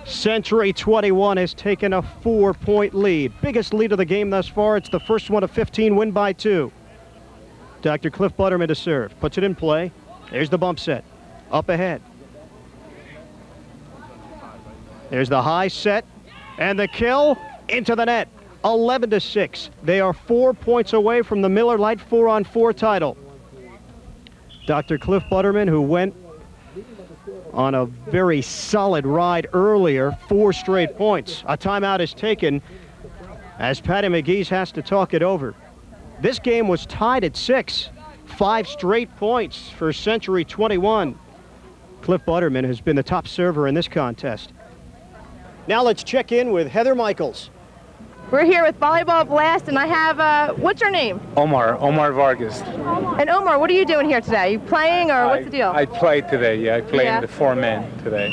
Speaker 2: Century 21 has taken a 4-point lead. Biggest lead of the game thus far. It's the first one of 15, win by 2. Dr. Cliff Butterman to serve. Puts it in play. There's the bump set. Up ahead. There's the high set, and the kill into the net. 11-6. They are 4 points away from the Miller Lite 4-on-4 title. Dr. Cliff Butterman, who went on a very solid ride earlier, 4 straight points. A timeout is taken as PADDY McGee's has to talk it over. This game was tied at 6. 5 straight points for Century 21. Cliff Butterman has been the top server in this contest. Now let's check in with Heather Michaels.
Speaker 3: We're here with Volleyball Blast, and I have, what's your name?
Speaker 16: Omar Vargas.
Speaker 3: And Omar, what are you doing here today? Are you playing, or what's the deal?
Speaker 16: I played today, yeah. I played in the 4-man today.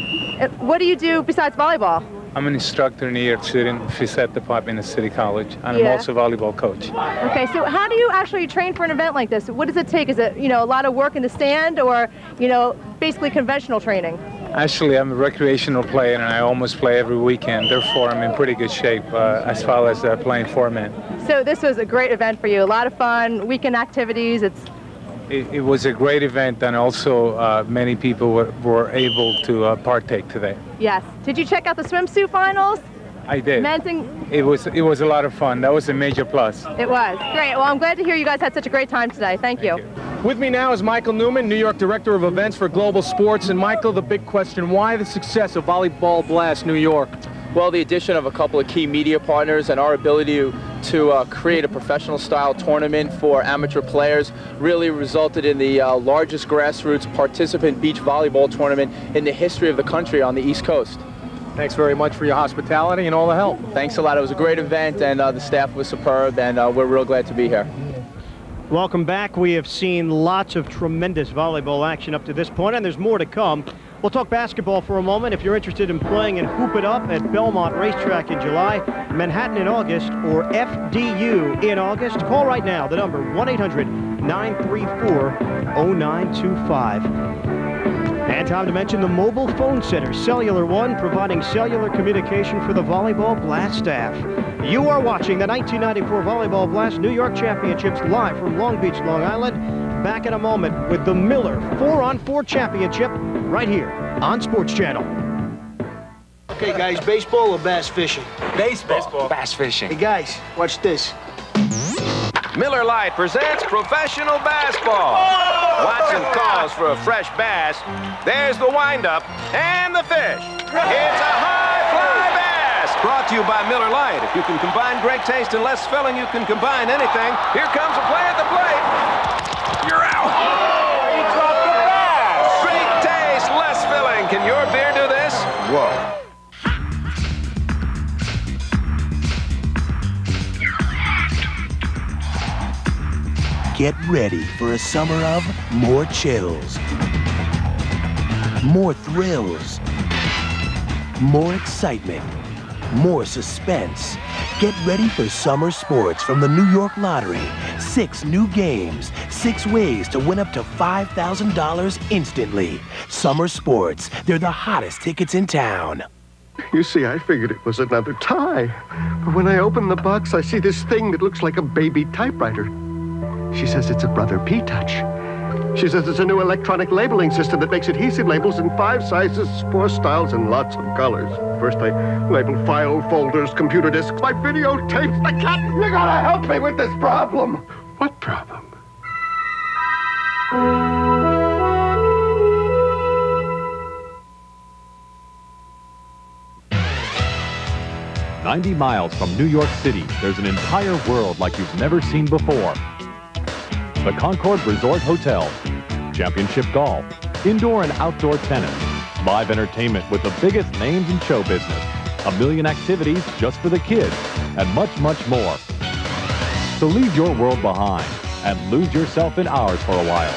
Speaker 3: What do you do besides volleyball?
Speaker 16: I'm an instructor in the art student phys ed department at City College, and I'm also a volleyball coach.
Speaker 3: Okay, so how do you actually train for an event like this? What does it take? Is it, you know, a lot of work in the stand, or, you know, basically conventional training?
Speaker 16: Actually, I'm a recreational player, and I almost play every weekend. Therefore, I'm in pretty good shape as far as playing 4-man.
Speaker 3: So this was a great event for you. A lot of fun, weekend activities.
Speaker 16: It was a great event, and also many people were able to partake today.
Speaker 3: Yes. Did you check out the swimsuit finals?
Speaker 16: I did.
Speaker 3: Men's
Speaker 16: It was a lot of fun. That was a major plus.
Speaker 3: It was. Great. Well, I'm glad to hear you guys had such a great time today. Thank you.
Speaker 1: With me now is Michael Newman, New York Director of Events for Global Sports. And Michael, the big question, why the success of Volleyball Blast New York?
Speaker 8: Well, the addition of a couple of key media partners and our ability to create a professional-style tournament for amateur players really resulted in the largest grassroots participant beach volleyball tournament in the history of the country on the East Coast.
Speaker 1: Thanks very much for your hospitality and all the help.
Speaker 8: Thanks a lot. It was a great event, and the staff was superb, and we're real glad to be here.
Speaker 2: Welcome back. We have seen lots of tremendous volleyball action up to this point, and there's more to come. We'll talk basketball for a moment. If you're interested in playing and Hoop It Up at Belmont Racetrack in July, Manhattan in August, or FDU in August, call right now. The number 1-800-934-0925. And time to mention the Mobile Phone Center, Cellular One, providing cellular communication for the Volleyball Blast staff. You are watching the 1994 Volleyball Blast New York Championships live from Long Beach, Long Island. Back in a moment with the Miller 4-on-4 Championship right here on Sports Channel.
Speaker 19: Okay, guys, baseball or bass fishing?
Speaker 16: Baseball. Bass fishing.
Speaker 19: Hey, guys, watch this.
Speaker 20: Miller Lite presents professional baseball. Watson calls for a fresh bass. There's the windup and the fish. It's a high fly bass. Brought to you by Miller Lite. If you can combine great taste and less filling, you can combine anything. Here comes a play at the plate. You're out. He dropped the bass. Great taste, less filling. And can your beer do this? Whoa.
Speaker 11: Get ready for a summer of more chills, more thrills, more excitement, more suspense. Get ready for summer sports from the New York Lottery. 6 new games, 6 ways to win up to $5,000 instantly. Summer sports, they're the hottest tickets in town.
Speaker 23: You see, I figured it was another tie. But when I open the box, I see this thing that looks like a baby typewriter. She says it's a Brother P-Touch. She says it's a new electronic labeling system that makes adhesive labels in 5 sizes, 4 styles, and lots of colors. First, I labeled file folders, computer disks, my videotapes. You gotta help me with this problem. What problem?
Speaker 6: 90 miles from New York City, there's an entire world like you've never seen before. The Concord Resort Hotel, championship golf, indoor and outdoor tennis, live entertainment with the biggest names in show business, 1 million activities just for the kids, and much, much more. So leave your world behind and lose yourself in ours for a while.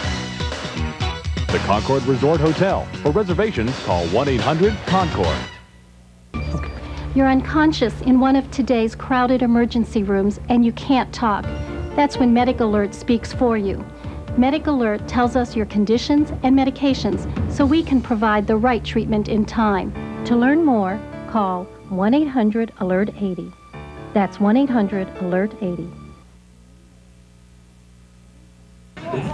Speaker 6: The Concord Resort Hotel. For reservations, call 1-800-CONCORD.
Speaker 7: You're unconscious in one of today's crowded emergency rooms and you can't talk. That's when Medic Alert speaks for you. Medic Alert tells us your conditions and medications so we can provide the right treatment in time. To learn more, call 1-800-ALERT-80. That's 1-800-ALERT-80.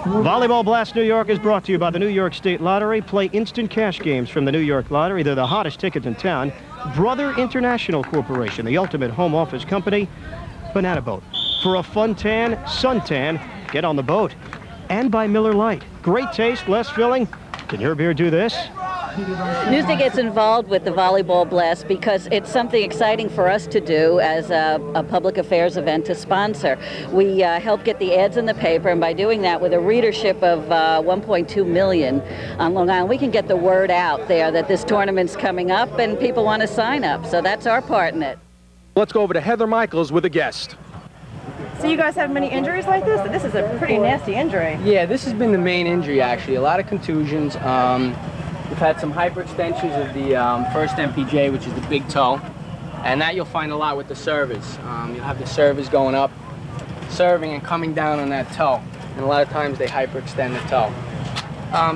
Speaker 2: Volleyball Blast New York is brought to you by the New York State Lottery. Play instant cash games from the New York Lottery. They're the hottest tickets in town. Brother International Corporation, the ultimate home office company. Banana Boat. For a fun tan, suntan, get on the boat. And by Miller Lite. Great taste, less filling. Can your beer do this?
Speaker 10: Newsday gets involved with the Volleyball Blast because it's something exciting for us to do as a public affairs event to sponsor. We help get the ads in the paper, and by doing that with a readership of 1.2 million on Long Island, we can get the word out there that this tournament's coming up and people want to sign up. So that's our part in it.
Speaker 1: Let's go over to Heather Michaels with a guest.
Speaker 3: So you guys have many injuries like this? This is a pretty nasty injury.
Speaker 21: Yeah, this has been the main injury, actually. A lot of contusions. We've had some hyperextensions of the first MPJ, which is the big toe. And that you'll find a lot with the servers. You'll have the servers going up, serving and coming down on that toe. And a lot of times they hyperextend the toe.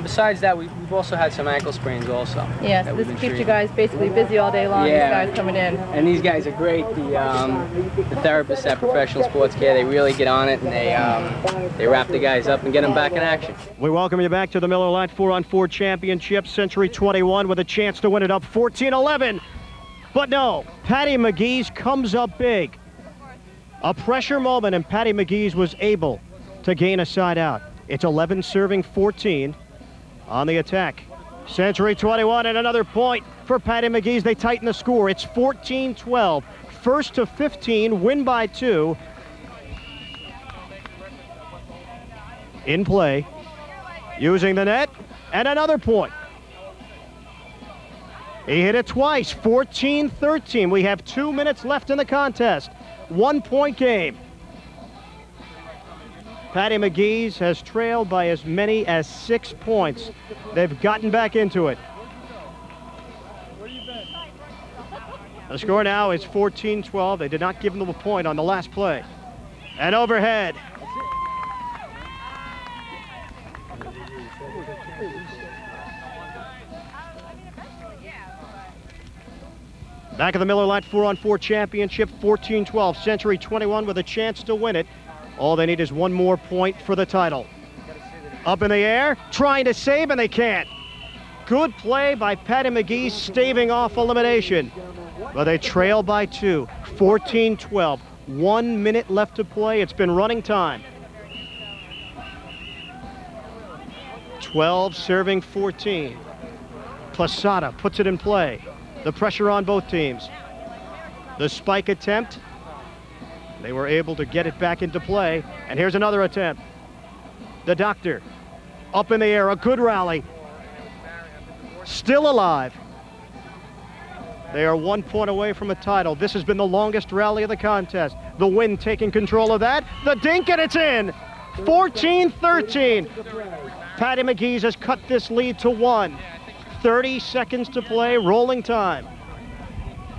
Speaker 21: Besides that, we've also had some ankle sprains also.
Speaker 3: Yeah, so this keeps you guys basically busy all day long,
Speaker 21: yeah.
Speaker 3: These guys coming in.
Speaker 21: And these guys are great. The therapists at Professional Sports Care, they really get on it and they wrap the guys up and get them back in action.
Speaker 2: We welcome you back to the Miller Lite 4-on-4 Championship, Century 21 with a chance to win it up 14-11. But no, Paddy McGee's comes up big. A pressure moment and Paddy McGee's was able to gain a side out. It's 11 serving 14 on the attack. Century 21 and another point for Paddy McGee's. They tighten the score. It's 14-12. First to 15, win by 2. In play, using the net, and another point. He hit it twice, 14-13. We have 2 minutes left in the contest. 1-point game. Paddy McGee's has trailed by as many as 6 points. They've gotten back into it. The score now is 14-12. They did not give them a point on the last play. And overhead. Back at the Miller Lite 4-on-4 Championship, 14-12. Century 21 with a chance to win it. All they need is one more point for the title. Up in the air, trying to save, and they can't. Good play by Paddy McGee, staving off elimination. But they trail by 2, 14-12. 1 minute left to play. It's been running time. 12 serving 14. Posada puts it in play. The pressure on both teams. The spike attempt. They were able to get it back into play. And here's another attempt. The Doctor up in the air, a good rally. still alive. They are 1 point away from a title. This has been the longest rally of the contest. The Wind taking control of that. The dink, and it's in. 14-13. PADDY McGee's has cut this lead to 1. 30 seconds to play, rolling time.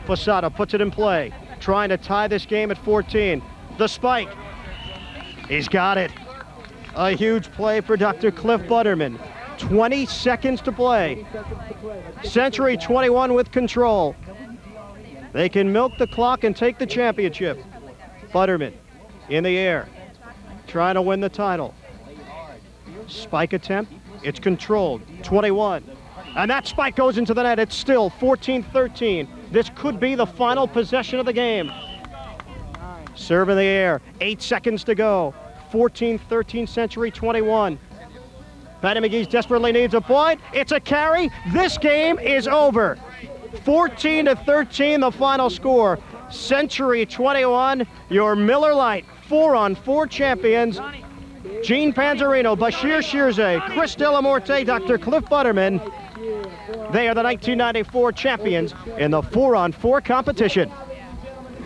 Speaker 2: Posada puts it in play, trying to tie this game at 14. The spike. He's got it. A huge play for Dr. Cliff Butterman. 20 seconds to play. Century 21 with control. They can milk the clock and take the championship. Butterman in the air, trying to win the title. Spike attempt, it's controlled, 21. And that spike goes into the net. It's still 14-13. This could be the final possession of the game. Serve in the air, 8 seconds to go. 14-13, Century 21. PADDY McGee's desperately needs a point. It's a carry. This game is over. 14-13, the final score. Century 21, your Miller Lite 4-on-4 champions. Gene Panzarino, Bashir Shirzeh, Chris Delamorte, Dr. Cliff Butterman. They are the 1994 champions in the 4-on-4 competition.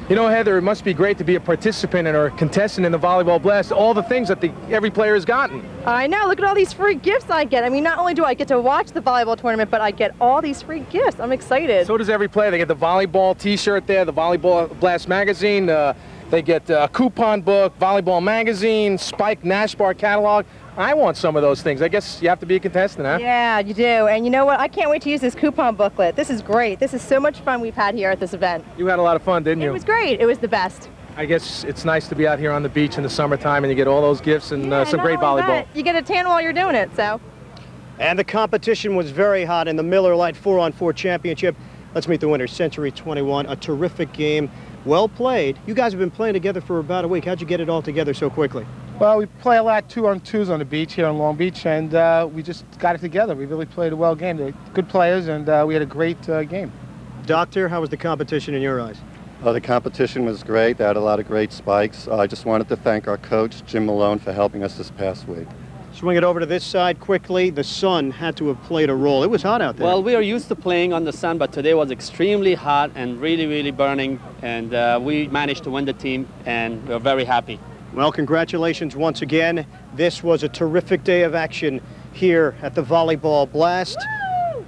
Speaker 1: You know, Heather, it must be great to be a participant or a contestant in the Volleyball Blast. All the things that every player has gotten.
Speaker 3: I know. Look at all these free gifts I get. I mean, not only do I get to watch the volleyball tournament, but I get all these free gifts. I'm excited.
Speaker 1: So does every player. They get the volleyball T-shirt there, the Volleyball Blast magazine. They get a coupon book, volleyball magazine, Spike Nash Bar catalog. I want some of those things. I guess you have to be a contestant, huh?
Speaker 3: Yeah, you do. And you know what? I can't wait to use this coupon booklet. This is great. This is so much fun we've had here at this event.
Speaker 1: You had a lot of fun, didn't you?
Speaker 3: It was great. It was the best.
Speaker 1: I guess it's nice to be out here on the beach in the summertime and you get all those gifts and some great volleyball.
Speaker 3: You get a tan while you're doing it, so.
Speaker 2: And the competition was very hot in the Miller Lite 4-on-4 championship. Let's meet the winners. Century 21, a terrific game. Well played. You guys have been playing together for about a week. How'd you get it all together so quickly?
Speaker 9: Well, we play a lot 2-on-2s on the beach here in Long Beach, and we just got it together. We really played a well game. They're good players, and we had a great game.
Speaker 2: Doctor, how was the competition in your eyes?
Speaker 12: The competition was great. They had a lot of great spikes. I just wanted to thank our coach, Jim Malone, for helping us this past week.
Speaker 2: Swing it over to this side quickly. The sun had to have played a role. It was hot out there.
Speaker 13: Well, we are used to playing on the sun, but today was extremely hot and really, really burning. And we managed to win the team, and we're very happy.
Speaker 2: Well, congratulations once again. This was a terrific day of action here at the Volleyball Blast.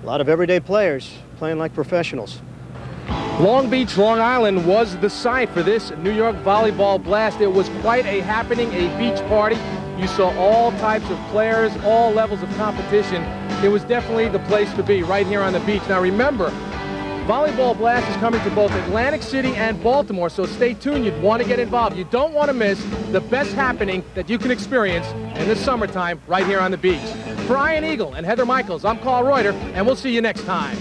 Speaker 2: A lot of everyday players playing like professionals.
Speaker 1: Long Beach, Long Island was the site for this New York Volleyball Blast. It was quite a happening, a beach party. You saw all types of players, all levels of competition. It was definitely the place to be right here on the beach. Now remember, Volleyball Blast is coming to both Atlantic City and Baltimore, so stay tuned. You'd want to get involved. You don't want to miss the best happening that you can experience in the summertime right here on the beach. For Ian Eagle and Heather Michaels, I'm Carl Reuter, and we'll see you next time.